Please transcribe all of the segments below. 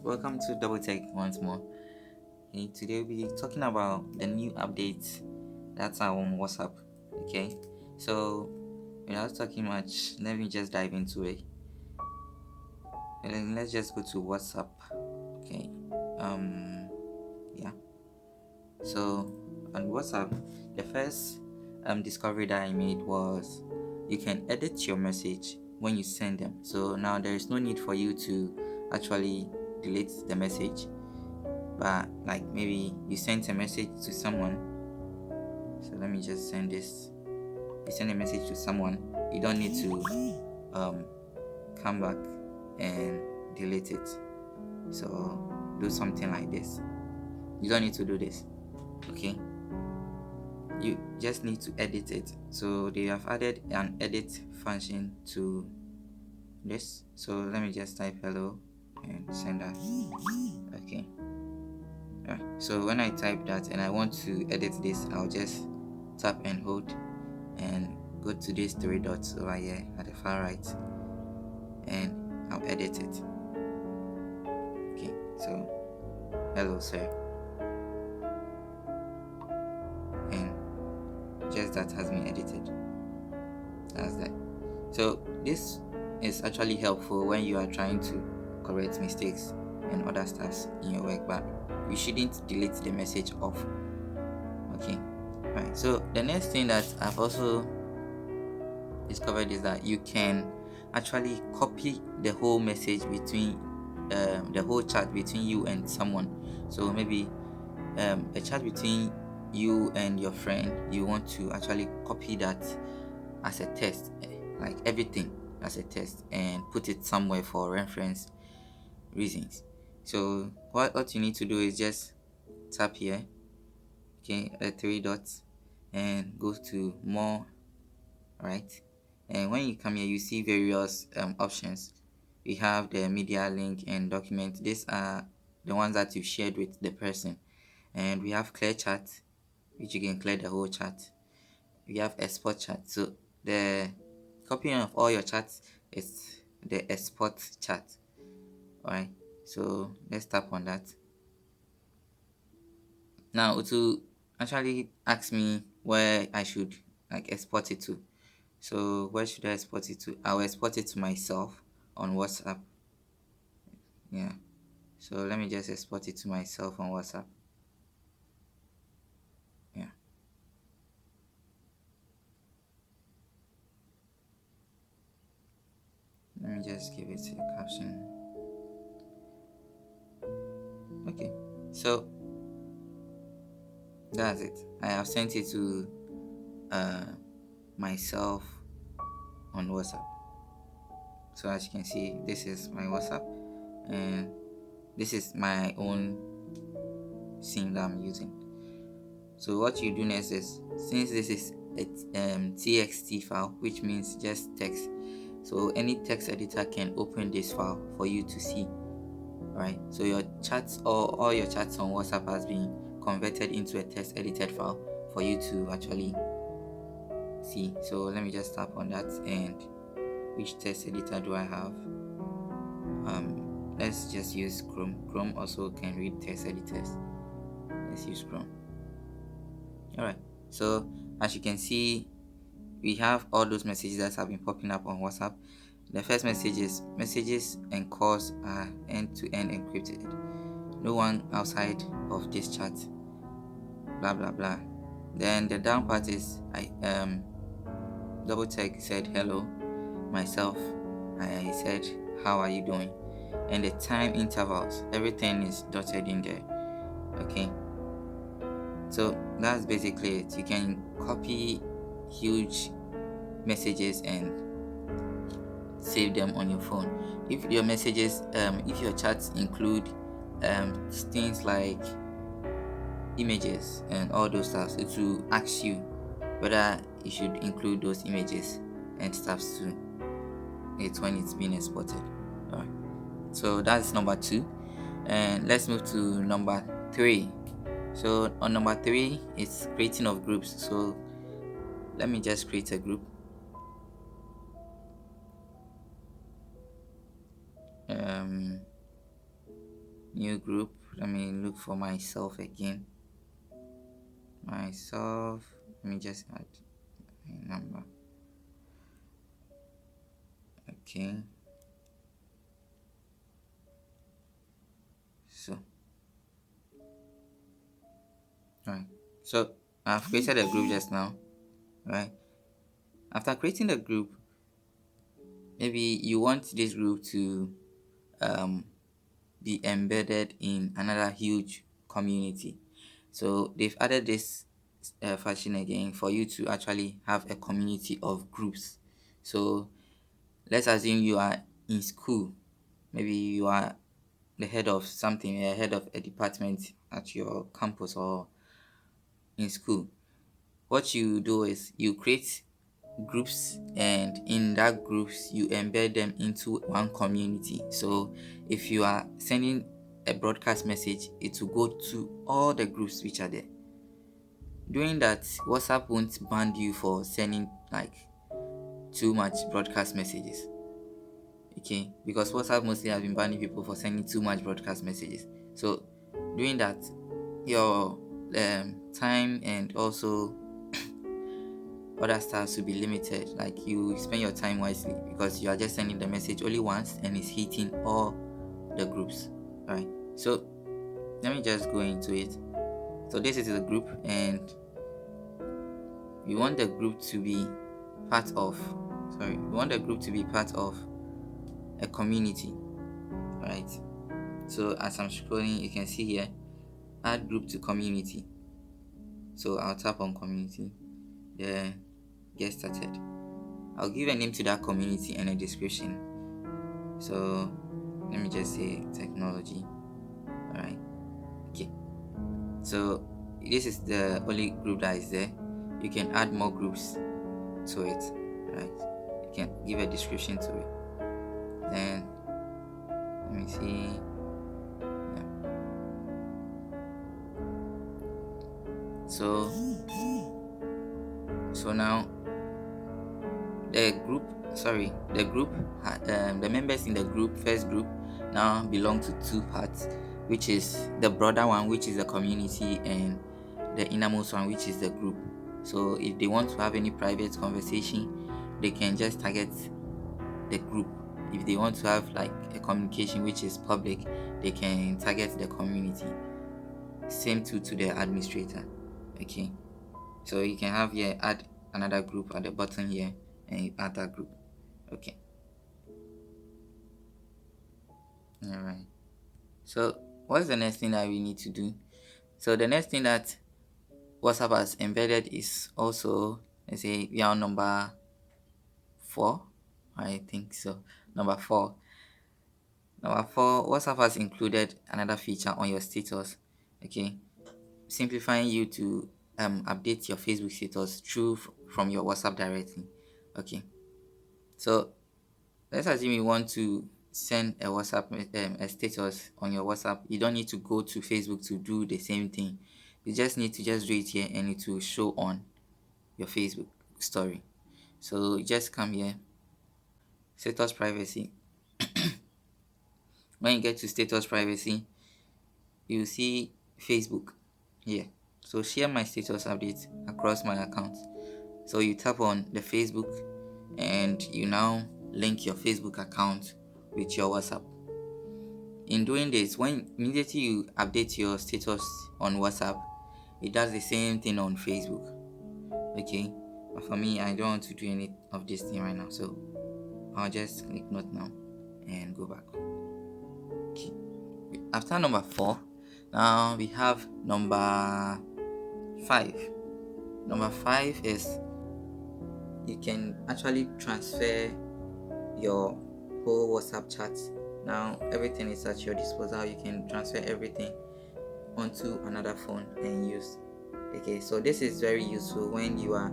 welcome to Double Tech once more. Okay, today we'll be talking about the new updates that's on WhatsApp. Okay, so without talking much, let me just dive into it. And then let's just go to WhatsApp. Okay, yeah. So on WhatsApp, the first discovery that I made was you can edit your message when you send them. So now there is no need for you to actually delete the message, but like maybe you sent a message to someone. So let me just send this. You send a message to someone, you don't need to um come back and delete it. So do something like this. You don't need to do this. Okay, you just need to edit it. So they have added an edit function to this. So let me just type hello and send that. Okay, so when I type that and I want to edit this, I'll just tap and hold and go to these three dots over here at the far right, and I'll edit it. Okay, so hello sir, and just that has been edited. That's that. So this is actually helpful when you are trying to correct mistakes and other stuffs in your work, but you shouldn't delete the message off. Okay, right. So the next thing that I've also discovered is that you can actually copy the whole message between the whole chat between you and someone. So maybe a chat between you and your friend, you want to actually copy that as a test, like everything as a test, and put it somewhere for reference reasons. So what you need to do is just tap here, okay, three dots, and go to more, right? And when you come here, you see various options. We have the media link and document. These are the ones that you shared with the person. And we have clear chat, which you can clear the whole chat. We have export chat. So the copying of all your chats is the export chat. Alright. So let's tap on that. Now to actually ask me where I should like export it to. So where should I export it to? I'll export it to myself on WhatsApp. Yeah. So let me just export it to myself on WhatsApp. Yeah. Let me just give it a caption. Okay. So that's it. I have sent it to myself on WhatsApp. So as you can see, this is my WhatsApp, and this is my own SIM that I'm using. So what you do next is, since this is a txt file, which means just text, so any text editor can open this file for you to see. Right, so your chats or all your chats on WhatsApp has been converted into a text edited file for you to actually see. So let me just tap on that, and which text editor do I have? Let's just use Chrome also can read text editors. Let's use Chrome. Alright, so as you can see, we have all those messages that have been popping up on WhatsApp. The first message is messages and calls are end-to-end encrypted. No one outside of this chat. Blah blah blah. Then the down part is I double tech said hello. Myself, I said how are you doing? And the time intervals, everything is dotted in there. Okay. So that's basically it. You can copy huge messages and save them on your phone. If your messages if your chats include things like images and all those stuff, it will ask you whether you should include those images and stuff to it when it's being exported. Alright, so that's number 2, and let's move to number 3. So on number 3, it's creating of groups. So let me just create a group. new group. Let me look for myself again. Myself. Let me just add my number. Okay. So, right. So I've created a group just now. Right. After creating the group, maybe you want this group to um be embedded in another huge community. So they've added this fashion again for you to actually have a community of groups. So let's assume you are in school. Maybe you are the head of something, a head of a department at your campus or in school. What you do is you create groups, and in that groups you embed them into one community. So if you are sending a broadcast message, it will go to all the groups which are there. Doing that, WhatsApp won't ban you for sending like too much broadcast messages. Okay, because WhatsApp mostly has been banning people for sending too much broadcast messages. So doing that, your time and also other stuff to be limited. Like you spend your time wisely because you are just sending the message only once and it's hitting all the groups. Alright. So let me just go into it. So this is the group, and we want the group to be part of a community. Right. So as I'm scrolling, you can see here, add group to community. So I'll tap on community, then get started. I'll give a name to that community and a description. So let me just say technology. Alright. Okay. So this is the only group that is there. You can add more groups to it. Right. You can give a description to it. Then let me see. Yeah. So now the members in the first group now belong to two parts, which is the broader one, which is the community, and the innermost one, which is the group. So if they want to have any private conversation, they can just target the group. If they want to have like a communication which is public, they can target the community. Same to the administrator. Okay, so you can have here, add another group at the bottom here, and you add that group. Okay. All right. So what's the next thing that we need to do? So the next thing that WhatsApp has embedded is also, let's say we are on number 4. I think so. Number 4. WhatsApp has included another feature on your status. Okay. Simplifying you to update your Facebook status from your WhatsApp directly. Okay. So let's assume you want to send a WhatsApp a status on your WhatsApp. You don't need to go to Facebook to do the same thing. You just need to just do it here, and it will show on your Facebook story. So you just come here, status privacy. When you get to status privacy, you see Facebook here. So share my status updates across my accounts. So you tap on the Facebook, and you now link your Facebook account with your WhatsApp. In doing this, when immediately you update your status on WhatsApp, it does the same thing on Facebook. Okay, but for me, I don't want to do any of this thing right now, so I'll just click not now and go back. Okay, after number 4, now we have number 5. Number 5 is you can actually transfer your whole WhatsApp chat. Now everything is at your disposal. You can transfer everything onto another phone and use. Okay, so this is very useful when you are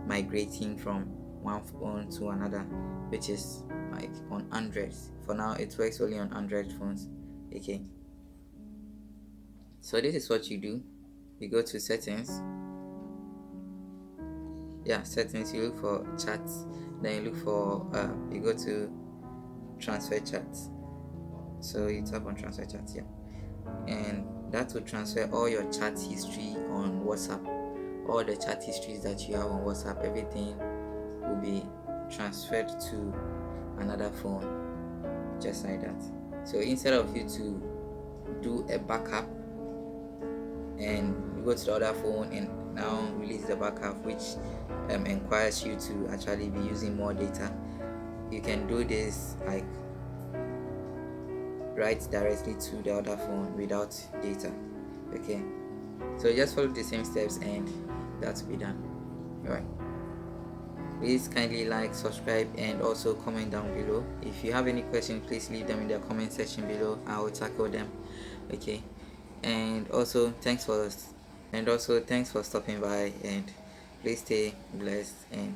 migrating from one phone to another, which is like on Android. For now, it works only on Android phones. Okay, so this is what you do. You go to settings. Settings. You look for chats. Then you look for you go to transfer chats. So you tap on transfer chats here. and that will transfer all your chat history on WhatsApp. All the chat histories that you have on WhatsApp, everything will be transferred to another phone, just like that. So instead of you to do a backup and you go to the other phone and now release the backup, which requires you to actually be using more data, you can do this like right directly to the other phone without data. Okay, so just follow the same steps and that will be done. All right, please kindly like, subscribe, and also comment down below. If you have any questions, please leave them in the comment section below. I will tackle them. Okay, and also thanks for stopping by, and please stay blessed and